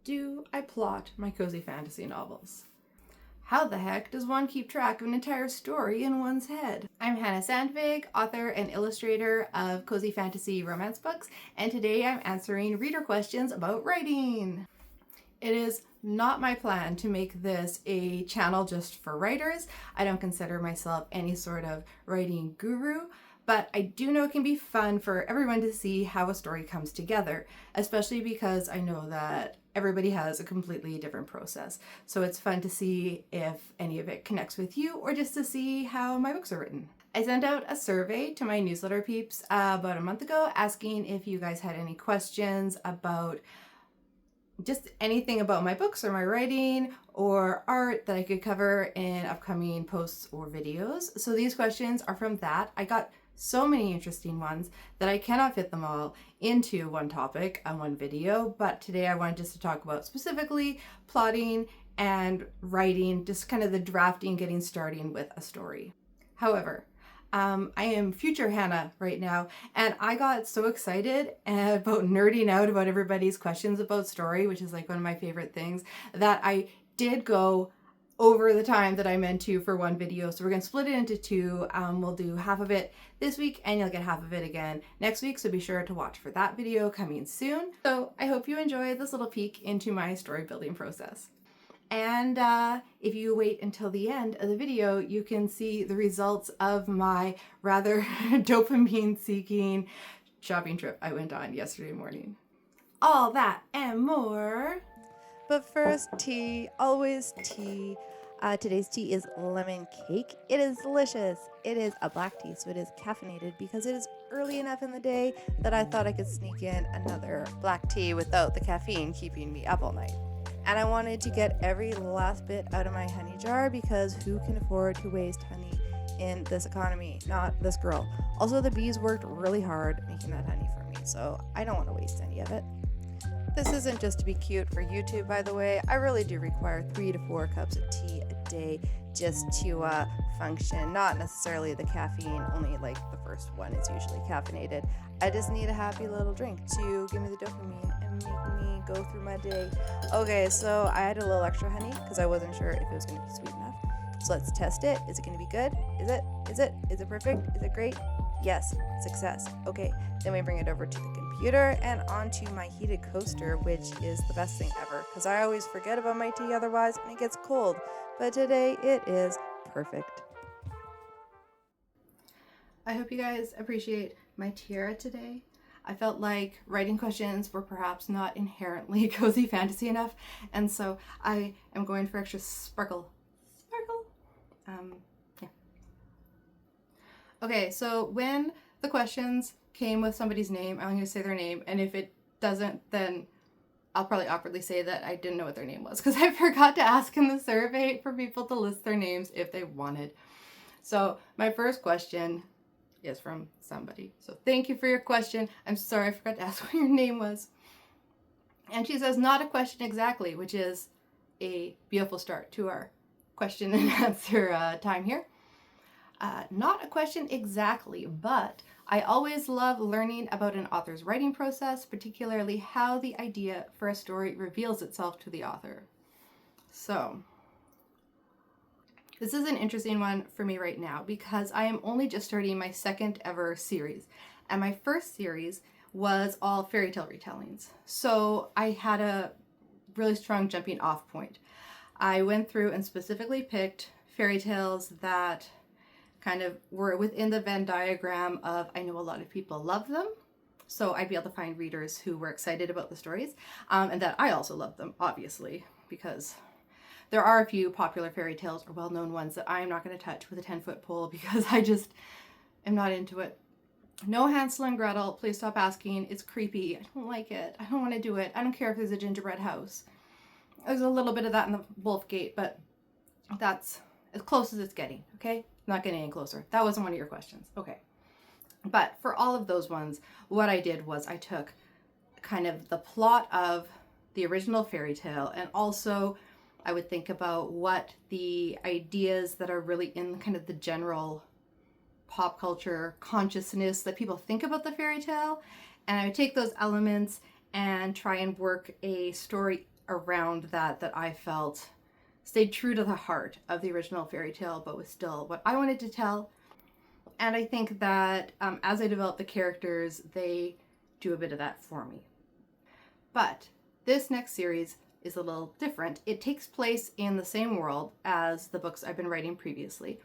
do I plot my cozy fantasy novels? How the heck does one keep track of an entire story in one's head? I'm Hannah Sandvig, author and illustrator of cozy fantasy romance books, and today I'm answering reader questions about writing. It is not my plan to make this a channel just for writers. I don't consider myself any sort of writing guru, but I do know it can be fun for everyone to see how a story comes together, especially because I know that everybody has a completely different process. So it's fun to see if any of it connects with you or just to see how my books are written. I sent out a survey to my newsletter peeps about a month ago asking if you guys had any questions about just anything about my books or my writing or art that I could cover in upcoming posts or videos. So these questions are from that. I got so many interesting ones that I cannot fit them all into one topic on one video, but today I wanted just to talk about specifically plotting and writing, just kind of the drafting, getting starting with a story. However, I am future Hannah right now, and I got so excited about nerding out about everybody's questions about story, which is like one of my favorite things, that I did go over the time that I meant to for one video. So we're going to split it into two. We'll do half of it this week and you'll get half of it again next week. So be sure to watch for that video coming soon. So I hope you enjoy this little peek into my story building process. And if you wait until the end of the video, you can see the results of my rather dopamine seeking shopping trip I went on yesterday morning. All that and more. But first, tea, always tea. Today's tea is lemon cake. It is delicious. It is a black tea, so it is caffeinated because it is early enough in the day that I thought I could sneak in another black tea without the caffeine keeping me up all night. And I wanted to get every last bit out of my honey jar because who can afford to waste honey in this economy? Not this girl. Also, the bees worked really hard making that honey for me, so I don't want to waste any of it. This isn't just to be cute for YouTube, by the way. I really do require 3 to 4 cups of tea a day just to function. Not necessarily the caffeine, only like the first one is usually caffeinated. I just need a happy little drink to give me the dopamine and make me go through my day. Okay, so I had a little extra honey because I wasn't sure if it was going to be sweet enough. So let's test it. Is it going to be good? Is it? Is it perfect? Is it great? Yes, success. Okay, then we bring it over to the computer and onto my heated coaster, which is the best thing ever because I always forget about my tea otherwise and it gets cold. But today it is perfect. I hope you guys appreciate my tiara today. I felt like writing questions were perhaps not inherently cozy fantasy enough, and so I am going for extra sparkle. Yeah. Okay, so when the questions came with somebody's name, I'm going to say their name, and if it doesn't, then I'll probably awkwardly say that I didn't know what their name was because I forgot to ask in the survey for people to list their names if they wanted. So my first question is from somebody. So thank you for your question. I'm sorry I forgot to ask what your name was. And she says, not a question exactly, which is a beautiful start to our question and answer time here. Not a question exactly, but I always love learning about an author's writing process, particularly how the idea for a story reveals itself to the author. So this is an interesting one for me right now because I am only just starting my second ever series. And my first series was all fairy tale retellings. So I had a really strong jumping off point. I went through and specifically picked fairy tales that kind of were within the Venn diagram of I know a lot of people love them. So I'd be able to find readers who were excited about the stories and that I also love them, obviously, because there are a few popular fairy tales or well-known ones that I'm not going to touch with a 10-foot pole because I just am not into it. No Hansel and Gretel, please stop asking. It's creepy. I don't like it. I don't want to do it. I don't care if there's a gingerbread house. There's a little bit of that in the Wolf Gate, but that's as close as it's getting, okay? Not getting any closer. That wasn't one of your questions. Okay. But for all of those ones, what I did was I took kind of the plot of the original fairy tale and also I would think about what the ideas that are really in kind of the general pop culture consciousness that people think about the fairy tale. And I would take those elements and try and work a story around that I felt stayed true to the heart of the original fairy tale, but was still what I wanted to tell. And I think that as I develop the characters, they do a bit of that for me. But this next series is a little different. It takes place in the same world as the books I've been writing previously,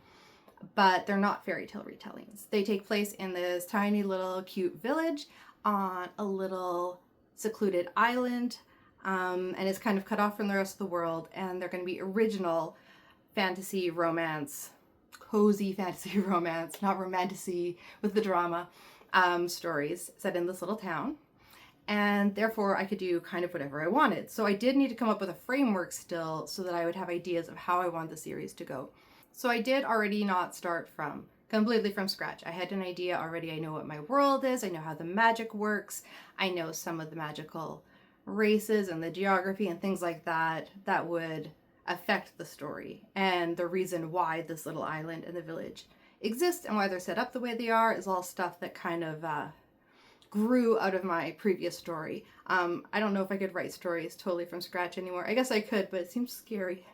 but they're not fairy tale retellings. They take place in this tiny little cute village on a little secluded island, and it's kind of cut off from the rest of the world, and they're going to be original fantasy romance, cozy fantasy romance, not romantasy with the drama, stories set in this little town. And therefore I could do kind of whatever I wanted. So I did need to come up with a framework still so that I would have ideas of how I want the series to go. So I did already not start from completely from scratch. I had an idea already. I know what my world is. I know how the magic works. I know some of the magical races and the geography and things like that that would affect the story. And the reason why this little island and the village exist and why they're set up the way they are is all stuff that kind of grew out of my previous story. I don't know if I could write stories totally from scratch anymore. I guess I could, but it seems scary.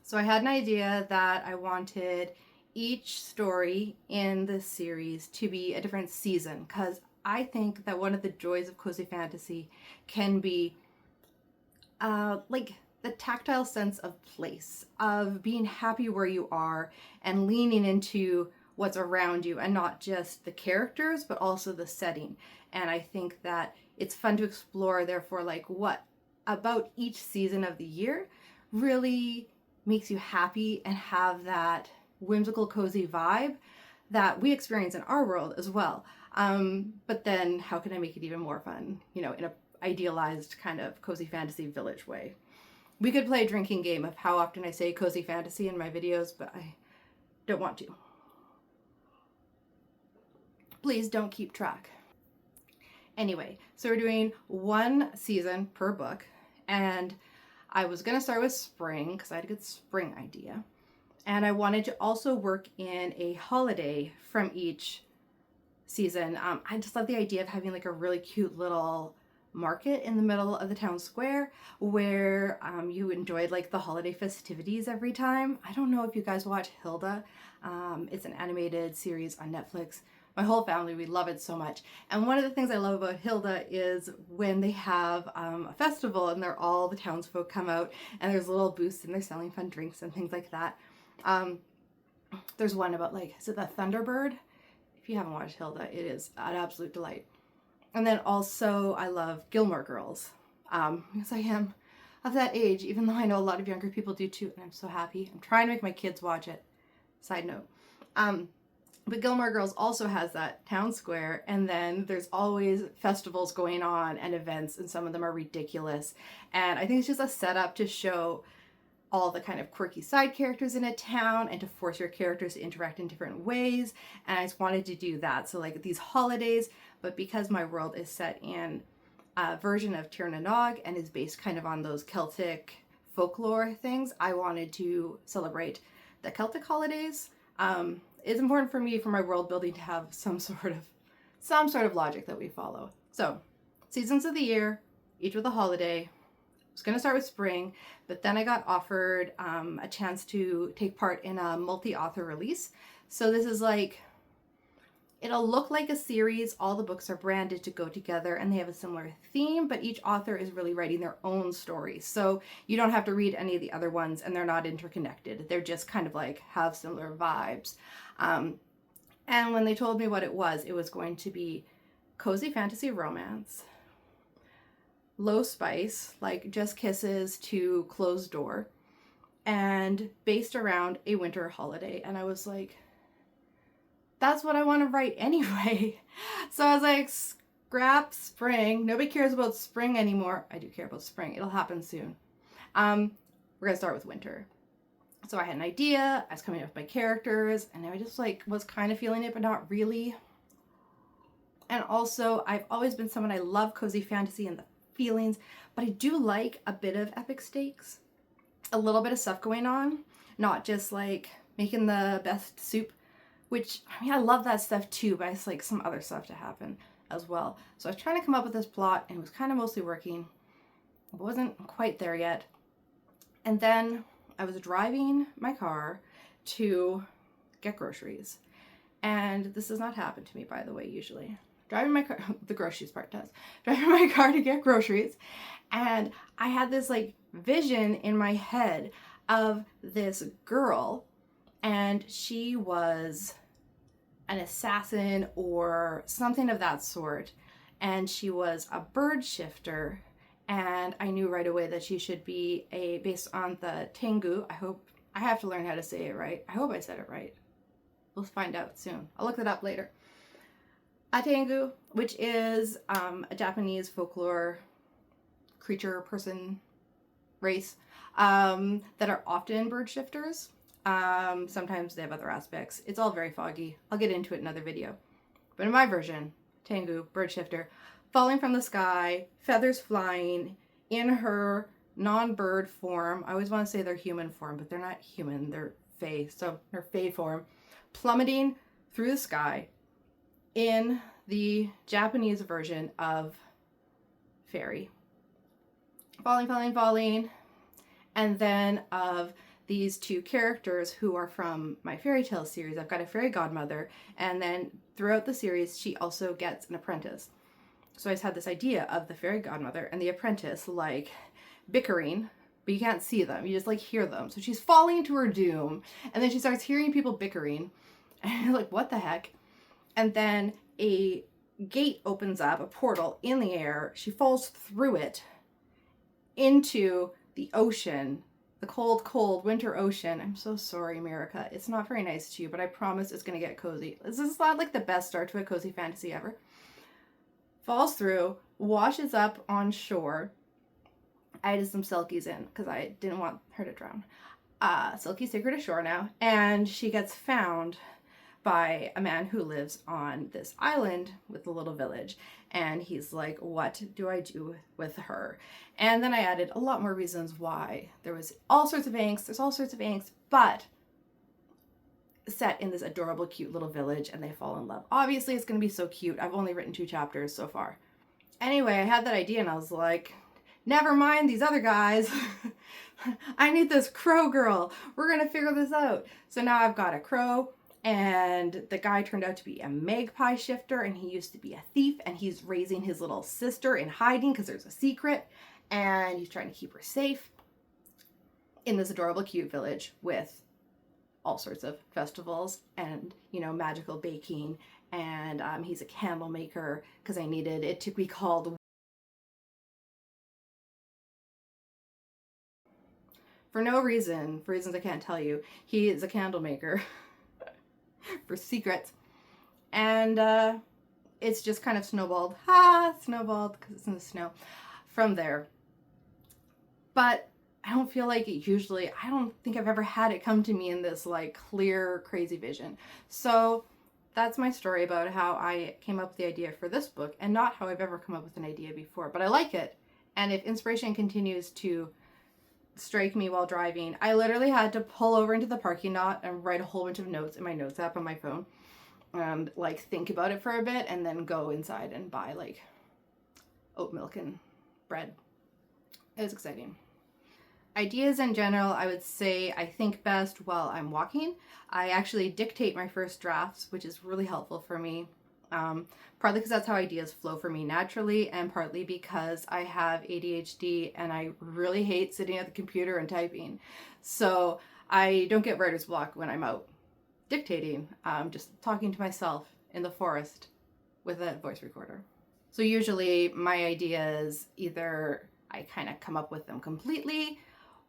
So I had an idea that I wanted each story in this series to be a different season, because I think that one of the joys of cozy fantasy can be like the tactile sense of place, of being happy where you are and leaning into what's around you and not just the characters, but also the setting. And I think that it's fun to explore, therefore, like what about each season of the year really makes you happy and have that whimsical, cozy vibe that we experience in our world as well. But then how can I make it even more fun, in an idealized kind of cozy fantasy village way? We could play a drinking game of how often I say cozy fantasy in my videos, but I don't want to. Please don't keep track. Anyway, so we're doing one season per book, and I was going to start with spring because I had a good spring idea. And I wanted to also work in a holiday from each season. I just love the idea of having like a really cute little market in the middle of the town square where you enjoyed like the holiday festivities every time. I don't know if you guys watch Hilda. It's an animated series on Netflix. My whole family, we love it so much. And one of the things I love about Hilda is when they have a festival and all the townsfolk come out and there's little booths and they're selling fun drinks and things like that. There's one about is it the Thunderbird? If you haven't watched Hilda, it is an absolute delight. And then also I love Gilmore Girls, because I am of that age, even though I know a lot of younger people do too, and I'm so happy. I'm trying to make my kids watch it. Side note. But Gilmore Girls also has that town square, and then there's always festivals going on and events, and some of them are ridiculous. And I think it's just a setup to show all the kind of quirky side characters in a town and to force your characters to interact in different ways. And I just wanted to do that. So like these holidays, but because my world is set in a version of Tir na Nog and is based kind of on those Celtic folklore things, I wanted to celebrate the Celtic holidays. It's important for me for my world building to have some sort of logic that we follow. So seasons of the year, each with a holiday. I was going to start with spring, but then I got offered a chance to take part in a multi-author release. So this is it'll look like a series. All the books are branded to go together and they have a similar theme, but each author is really writing their own story. So you don't have to read any of the other ones and they're not interconnected. They're just kind of have similar vibes. And when they told me what it was going to be cozy fantasy romance, low spice, like just kisses to closed door, and based around a winter holiday. And I was like, that's what I want to write anyway. So I was like, scrap spring. Nobody cares about spring anymore. I do care about spring. It'll happen soon. We're going to start with winter. So I had an idea. I was coming up with my characters, and I just was kind of feeling it, but not really. And also, I've always been someone, I love cozy fantasy and the feelings, but I do like a bit of epic stakes, a little bit of stuff going on, not just making the best soup, which I love that stuff too, but it's some other stuff to happen as well. So I was trying to come up with this plot and it was kind of mostly working. I wasn't quite there yet. And then I was driving my car to get groceries. And this does not happen to me, by the way, usually. Driving my car, the groceries part does. Driving my car to get groceries. And I had this like vision in my head of this girl, and she was an assassin or something of that sort. And she was a bird shifter. And I knew right away that she should be based on the Tengu. I have to learn how to say it right. I hope I said it right. We'll find out soon. I'll look it up later. A Tengu, which is a Japanese folklore creature, person, race that are often bird shifters. Sometimes they have other aspects. It's all very foggy. I'll get into it in another video. But in my version, Tengu, bird shifter, falling from the sky, feathers flying, in her non-bird form. I always want to say they're human form, but they're not human. They're fae, so they're fae form, plummeting through the sky in the Japanese version of fairy. Falling, and then of these two characters who are from my fairy tale series. I've got a fairy godmother, and then throughout the series, she also gets an apprentice. So I just had this idea of the fairy godmother and the apprentice like bickering, but you can't see them. You just like hear them. So she's falling to her doom, and then she starts hearing people bickering, and you're like, what the heck? And then a gate opens up, a portal in the air. She falls through it into the ocean, the cold, cold winter ocean. I'm so sorry, America. It's not very nice to you, but I promise it's going to get cozy. This is not like the best start to a cozy fantasy ever. Falls through, washes up on shore. I added some Silkies in because I didn't want her to drown. Silky's taken her to shore now, and she gets found by a man who lives on this island with a little village. And he's like, what do I do with her? And then I added a lot more reasons why. There was all sorts of angst. There's all sorts of angst, but set in this adorable, cute little village, and they fall in love. Obviously, it's going to be so cute. I've only written 2 chapters so far. Anyway, I had that idea, and I was like, never mind these other guys. I need this crow girl. We're going to figure this out. So now I've got a crow, and the guy turned out to be a magpie shifter, and he used to be a thief, and he's raising his little sister in hiding because there's a secret, and he's trying to keep her safe in this adorable, cute village with all sorts of festivals and, you know, magical baking. And he's a candle maker because I needed it to be called, for no reason, for reasons I can't tell you, he is a candle maker for secrets. And it's just kind of snowballed because it's in the snow from there. But I don't feel like it usually, I don't think I've ever had it come to me in this like clear, crazy vision. So that's my story about how I came up with the idea for this book, and not how I've ever come up with an idea before, but I like it. And if inspiration continues to strike me while driving, I literally had to pull over into the parking lot and write a whole bunch of notes in my notes app on my phone and like think about it for a bit, and then go inside and buy like oat milk and bread. It was exciting. Ideas in general, I would say I think best while I'm walking. I actually dictate my first drafts, which is really helpful for me. Partly because that's how ideas flow for me naturally, and partly because I have ADHD and I really hate sitting at the computer and typing. So I don't get writer's block when I'm out dictating, just talking to myself in the forest with a voice recorder. So usually my ideas, either I kind of come up with them completely,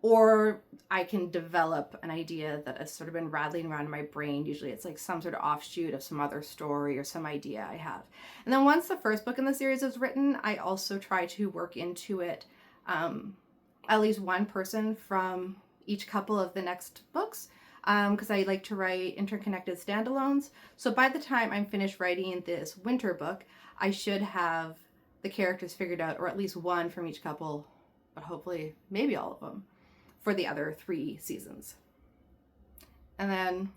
or I can develop an idea that has sort of been rattling around in my brain. Usually it's like some sort of offshoot of some other story or some idea I have. And then once the first book in the series is written, I also try to work into it at least one person from each couple of the next books, because I like to write interconnected standalones. So by the time I'm finished writing this winter book, I should have the characters figured out, or at least one from each couple, but hopefully maybe all of them, for the other 3 seasons. And then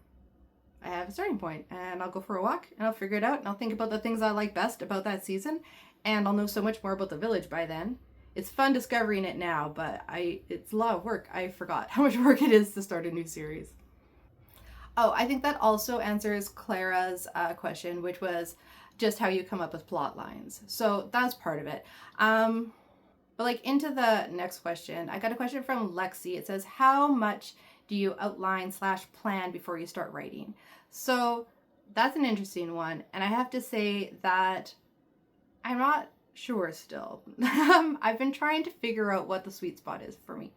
I have a starting point, and I'll go for a walk, and I'll figure it out, and I'll think about the things I like best about that season, and I'll know so much more about the village by then. it's fun discovering it now, but it's a lot of work. I forgot how much work it is to start a new series. Oh, I think that also answers Clara's question, which was just how you come up with plot lines. So that's part of it. But like into the next question, I got a question from Lexi. It says, how much do you outline / plan before you start writing? So that's an interesting one. And I have to say that I'm not sure still. I've been trying to figure out what the sweet spot is for me.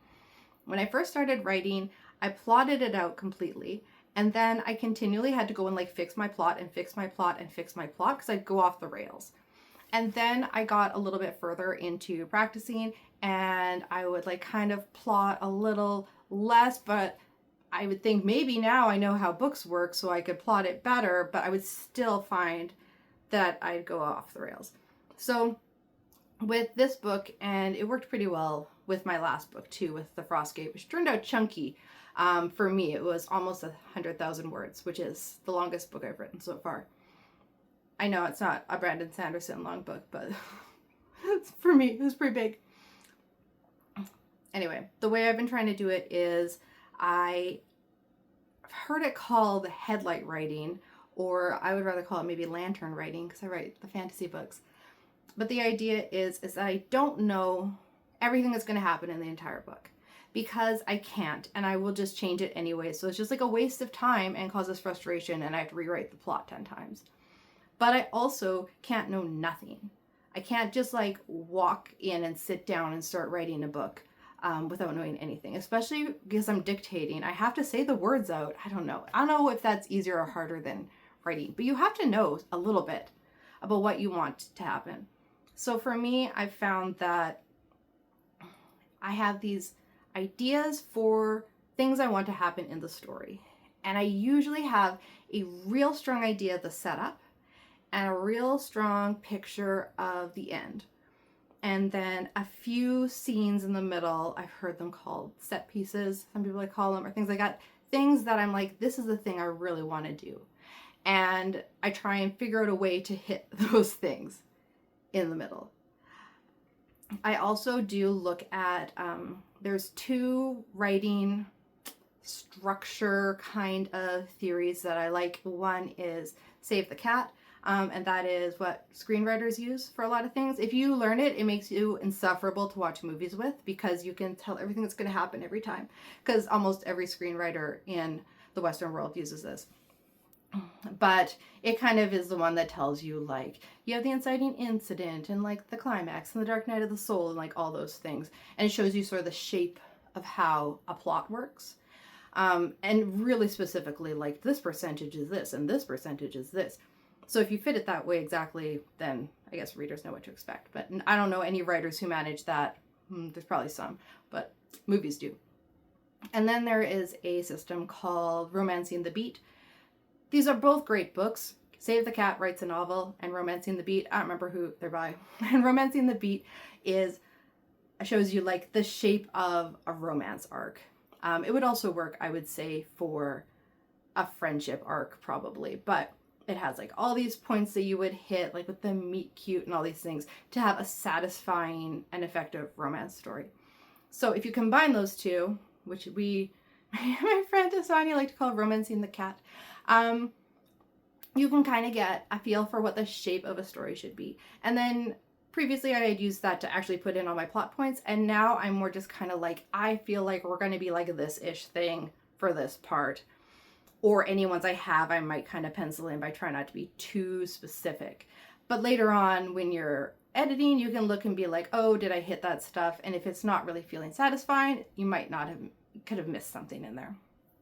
When I first started writing, I plotted it out completely. And then I continually had to go and like fix my plot and fix my plot and fix my plot because I'd go off the rails. And then I got a little bit further into practicing and I would like kind of plot a little less, but I would think maybe now I know how books work so I could plot it better, but I would still find that I'd go off the rails. So with this book, and it worked pretty well with my last book too, with The Frostgate, which turned out chunky. For me, it was almost 100,000 words, which is the longest book I've written so far. I know it's not a Brandon Sanderson long book, but for me, it was pretty big. Anyway, the way I've been trying to do it is I've heard it called headlight writing, or I would rather call it maybe lantern writing because I write the fantasy books. But the idea is that I don't know everything that's going to happen in the entire book because I can't, and I will just change it anyway. So it's just like a waste of time and causes frustration, and I have to rewrite the plot 10 times. But I also can't know nothing. I can't just like walk in and sit down and start writing a book without knowing anything, especially because I'm dictating. I have to say the words out. I don't know if that's easier or harder than writing, but you have to know a little bit about what you want to happen. So for me, I've found that I have these ideas for things I want to happen in the story. And I usually have a real strong idea of the setup and a real strong picture of the end. And then a few scenes in the middle, I've heard them called set pieces, some people like call them, or things like that. Things that I'm like, this is the thing I really want to do. And I try and figure out a way to hit those things in the middle. I also do look at, there's 2 writing structure kind of theories that I like. One is save the cat. And that is what screenwriters use for a lot of things. If you learn it, it makes you insufferable to watch movies with because you can tell everything that's going to happen every time. Because almost every screenwriter in the Western world uses this. But it kind of is the one that tells you, like, you have the inciting incident and, like, the climax and the dark night of the soul and, like, all those things. And it shows you sort of the shape of how a plot works. And really specifically, like, this percentage is this and this percentage is this. So if you fit it that way exactly, then I guess readers know what to expect. But I don't know any writers who manage that. There's probably some, but movies do. And then there is a system called Romancing the Beat. These are both great books. Save the Cat writes a novel, and Romancing the Beat, I don't remember who they're by. And Romancing the Beat shows you like the shape of a romance arc. It would also work, I would say, for a friendship arc probably, but it has like all these points that you would hit, like with the meet cute and all these things, to have a satisfying and effective romance story. So if you combine those two, which my friend Asanya like to call Romancing the Cat, you can kind of get a feel for what the shape of a story should be. And then previously I had used that to actually put in all my plot points, and now I'm more just kind of like, I feel like we're going to be like this-ish thing for this part. Or any ones I have, I might kind of pencil in, but I try not to be too specific. But later on, when you're editing, you can look and be like, oh, did I hit that stuff? And if it's not really feeling satisfying, you could have missed something in there.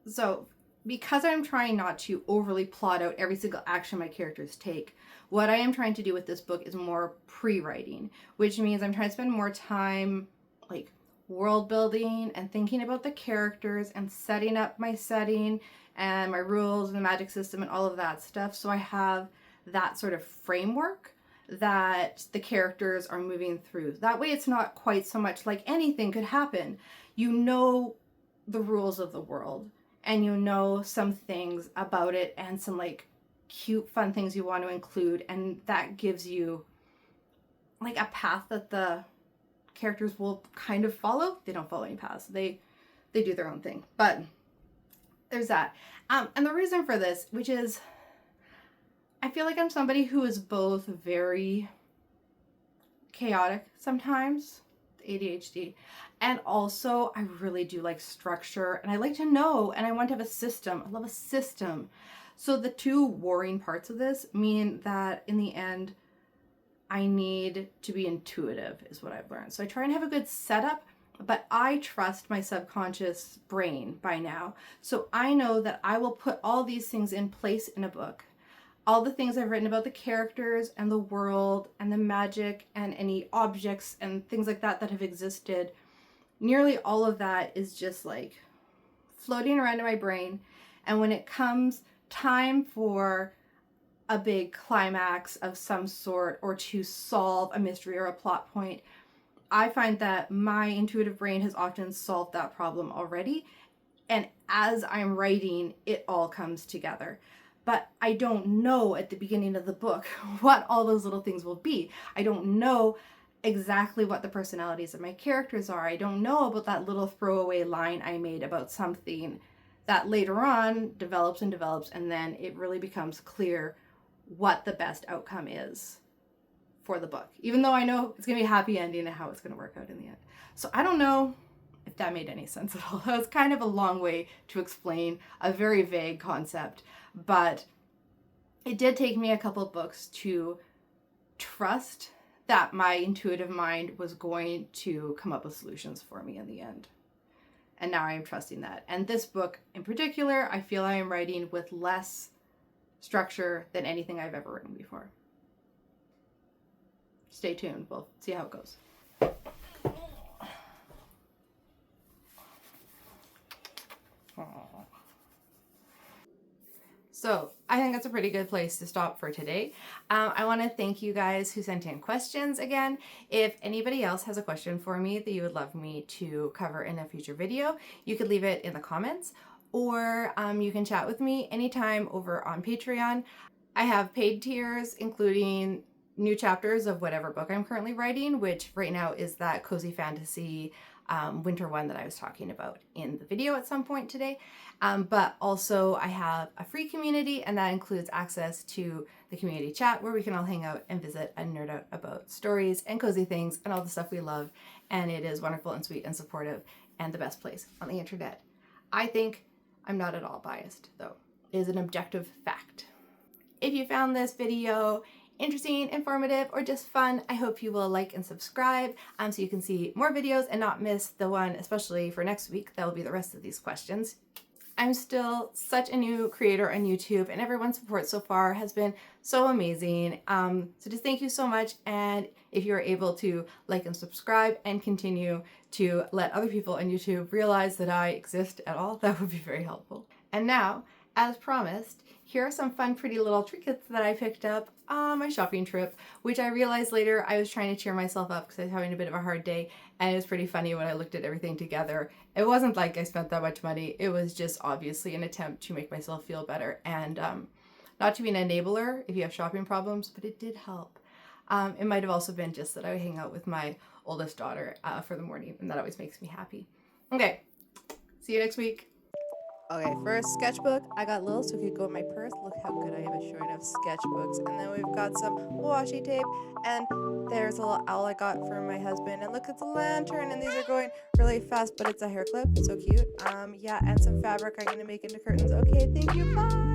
So because I'm trying not to overly plot out every single action my characters take, what I am trying to do with this book is more pre-writing, which means I'm trying to spend more time like world building and thinking about the characters and setting up my setting and my rules and the magic system and all of that stuff. So I have that sort of framework that the characters are moving through. That way it's not quite so much like anything could happen. You know the rules of the world and you know some things about it and some like cute fun things you want to include, and that gives you like a path that the characters will kind of follow. They don't follow any paths. They do their own thing. But there's that. And the reason for this, which is, I feel like I'm somebody who is both very chaotic sometimes, ADHD, and also I really do like structure, and I like to know, and I want to have a system. I love a system. So the two warring parts of this mean that in the end, I need to be intuitive, is what I've learned. So I try and have a good setup, but I trust my subconscious brain by now. So I know that I will put all these things in place in a book. All the things I've written about the characters and the world and the magic and any objects and things like that that have existed, nearly all of that is just like floating around in my brain. And when it comes time for a big climax of some sort, or to solve a mystery or a plot point, I find that my intuitive brain has often solved that problem already. And as I'm writing, it all comes together. But I don't know at the beginning of the book what all those little things will be. I don't know exactly what the personalities of my characters are. I don't know about that little throwaway line I made about something that later on develops, and then it really becomes clear what the best outcome is for the book. Even though I know it's going to be a happy ending and how it's going to work out in the end. So I don't know if that made any sense at all. That was kind of a long way to explain a very vague concept. But it did take me a couple of books to trust that my intuitive mind was going to come up with solutions for me in the end. And now I am trusting that. And this book in particular, I feel I am writing with less structure than anything I've ever written before. Stay tuned. We'll see how it goes. So I think that's a pretty good place to stop for today. I want to thank you guys who sent in questions again. If anybody else has a question for me that you would love me to cover in a future video, you could leave it in the comments, or you can chat with me anytime over on Patreon. I have paid tiers, including new chapters of whatever book I'm currently writing, which right now is that cozy fantasy winter one that I was talking about in the video at some point today. But also I have a free community, and that includes access to the community chat where we can all hang out and visit and nerd out about stories and cozy things and all the stuff we love. And it is wonderful and sweet and supportive and the best place on the internet. I think I'm not at all biased, though. It is an objective fact. If you found this video interesting, informative, or just fun, I hope you will like and subscribe so you can see more videos and not miss the one, especially for next week. That will be the rest of these questions. I'm still such a new creator on YouTube, and everyone's support so far has been so amazing. So just thank you so much. And if you're able to like and subscribe and continue to let other people on YouTube realize that I exist at all, that would be very helpful. And now, as promised, here are some fun, pretty little trinkets that I picked up on my shopping trip, which I realized later I was trying to cheer myself up because I was having a bit of a hard day, and it was pretty funny when I looked at everything together. It wasn't like I spent that much money. It was just obviously an attempt to make myself feel better, and not to be an enabler if you have shopping problems, but it did help. It might have also been just that I hang out with my oldest daughter for the morning, and that always makes me happy. Okay, see you next week. Okay, first sketchbook. I got little so it could go in my purse. Look how good I have at showing off sketchbooks. And then we've got some washi tape, and there's a little owl I got from my husband. And look, it's a lantern, and these are going really fast, but it's a hair clip. So cute. Yeah, and some fabric I'm gonna make into curtains. Okay, thank you. Bye.